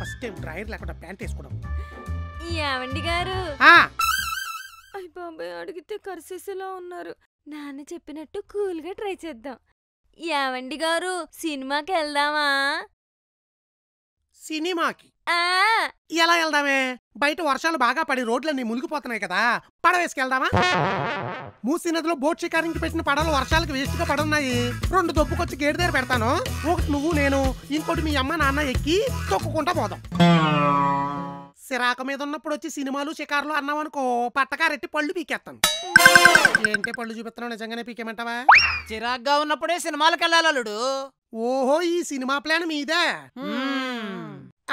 First time dryer లేకుండా pant వేసుకోవడం. ఏమండి గారు? అయ్య బాబాయ్, అడిగితే కరిసేసేలా ఉన్నారు. నాన్న చెప్పినట్టు కూల్గా ట్రై చేద్దాం. ఏమండి గారు, సినిమాకి వెళ్దామా? సినిమాకి ఎలా వెళ్దామే? బయట వర్షాలు బాగా పడి రోడ్లన్నీ మునిగిపోతున్నాయి కదా, పడవ వేసుకెళ్దామా? మూసీ నదిలో బోట్ షికారించి పెట్టిన పడవలు వర్షాలకు వేస్ట్ గా పడున్నాయి. 2 దొప్పుకొచ్చి గేటు దగ్గర పెడతాను. ఒకటి నువ్వు నేను, ఇంకోటి మీ అమ్మ నాన్న ఎక్కి తొక్కుకుంటా పోదాం. సిరాక మీద ఉన్నప్పుడు వచ్చి సినిమాలు షికారులు అన్నావనుకో, పట్టకారెట్టి పళ్ళు పీకేస్తాను. ఏంటే పళ్ళు చూపిస్తున్నావు, నిజంగానే పీకేమంటావా? చిరాగ్గా ఉన్నప్పుడే సినిమాలకు వెళ్ళాలలుడు. ఓహో, ఈ సినిమా ప్లాన్ మీదే.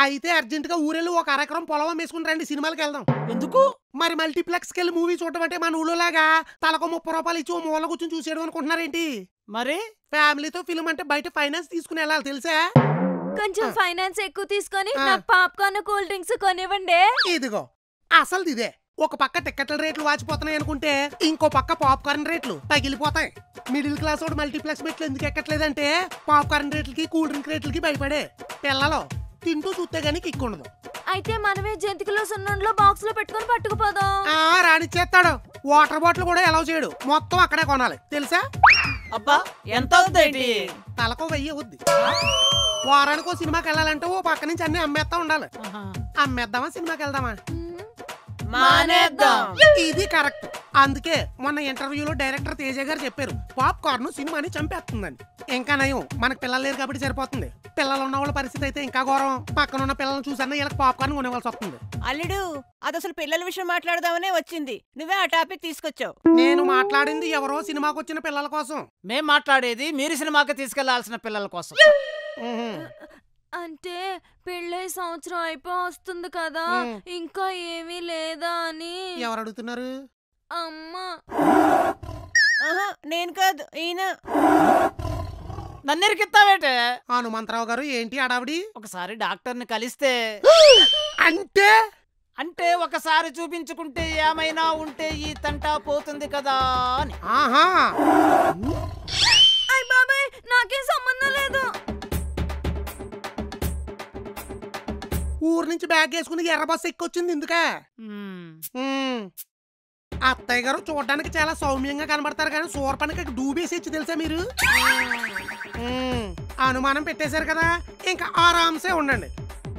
అయితే అర్జెంట్ గా ఊరెళ్ళి ఒక అరెకరం పొలం వేసుకుని రండి, సినిమాకి వెళ్దాం. ఎందుకు? మరి మల్టీప్లెక్స్ కెళ్ళి మూవీ చూడటం అంటే మన ఊళ్ళోలాగా తలకు 30 రూపాయలు ఇచ్చి ఓ మూల కూర్చొని చూసేయడం అనుకుంటున్నారేంటి? మరి ఫ్యామిలీతో ఫిల్మ్ అంటే బయట ఫైనాన్స్ తీసుకుని వెళ్ళాలి, తెలుసా? కొంచెం ఫైనాన్స్ ఎక్కువ తీసుకొని నాకు పాప్కార్న్ కూల్ డ్రింక్స్ కొనివ్వండి. ఇదిగో అసలు ఇదే. ఒక పక్క టికెట్ల రేట్లు వాచిపోతున్నాయి అనుకుంటే, ఇంకో పక్క పాప్కార్న్ రేట్లు తగిలిపోతాయి. మిడిల్ క్లాస్ వాడు మల్టీప్లెక్స్ మెట్లు ఎందుకు ఎక్కట్లేదంటే, పాప్కార్న్ రేట్లకి కూల్ డ్రింక్ రేట్లకి భయపడే. పిల్లలు తింటూ చూస్తే గానీ కిక్ ఉండదు. అయితే మనమే జంతికలో సున్నుండలో బాక్స్ లో పెట్టుకొని పట్టుకుపోదాం. రానిచ్చేస్తాడు. వాటర్ బాటిల్ కూడా అలౌ చేయడు, మొత్తం అక్కడే కొనాలి, తెలుసా? అబ్బా, ఎంత అవుతుంది? తలకు 1000 అవుద్ది. వారానికో సినిమాకి వెళ్ళాలంటే ఓ పక్క నుంచి అన్ని అమ్మేస్తా ఉండాలి. అమ్మేద్దామా సినిమాకి వెళ్దామా? మానేద్దాం. ఇది కరెక్ట్. అందుకే మొన్న ఇంటర్వ్యూలో డైరెక్టర్ తేజ గారు చెప్పారు, పాప్కార్న్ సినిమాని చంపేస్తుందని. ఇంకా నయం, మనకు పిల్లలు లేరు కాబట్టి సరిపోతుంది. పిల్లలు ఉన్న వాళ్ళ పరిస్థితి అయితే ఇంకా ఘోరం. పక్కన ఉన్న పిల్లలను చూసన్నా వీళ్ళకి పాప్కార్న్ కొనేవాల్సి వస్తుంది. అల్లుడు, అది అసలు పిల్లల విషయం మాట్లాడదామనే వచ్చింది, నువ్వే ఆ టాపిక్ తీసుకొచ్చావు. నేను మాట్లాడింది ఎవరో సినిమాకి వచ్చిన పిల్లల కోసం. మేం మాట్లాడేది మీరు సినిమాకి తీసుకెళ్లాల్సిన పిల్లల కోసం. అంటే పెళ్ళై సంవత్సరం అయిపో వస్తుంది కదా, ఇంకా ఏమీ లేదా అని. ఎవరు అడుగుతున్నారు? అమ్మా. నేను కాదు, ఈయన. నన్నెరికిస్తావేటే? హనుమంతరావు గారు, ఏంటి అడావిడి? ఒకసారి డాక్టర్ని కలిస్తే అంటే అంటే ఒకసారి చూపించుకుంటే ఏమైనా ఉంటే ఈ తంటా పోతుంది కదా అని. ఆహా, అయ్ బాబాయ్, నాకేం సంబంధం లేదు. ఊరు నుంచి బ్యాగ్ వేసుకుని ఎర్ర బస్సు ఎక్కొచ్చింది ఎందుకే? అత్తయ్య గారు చూడడానికి చాలా సౌమ్యంగా కనబడతారు కానీ సూర్పనికి డూబేసేచ్చు, తెలుసా మీరు? అనుమానం పెట్టేశారు కదా, ఇంకా ఆరాంసే ఉండండి.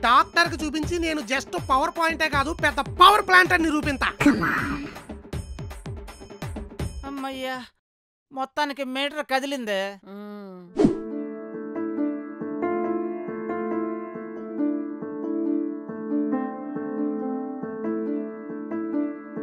డాక్టర్ కి చూపించి నేను జస్ట్ పవర్ పాయింటే కాదు, పెద్ద పవర్ ప్లాంట్ అని నిరూపిస్తా. అమ్మయ్యా, మొత్తానికి మీటర్ కదిలిందే.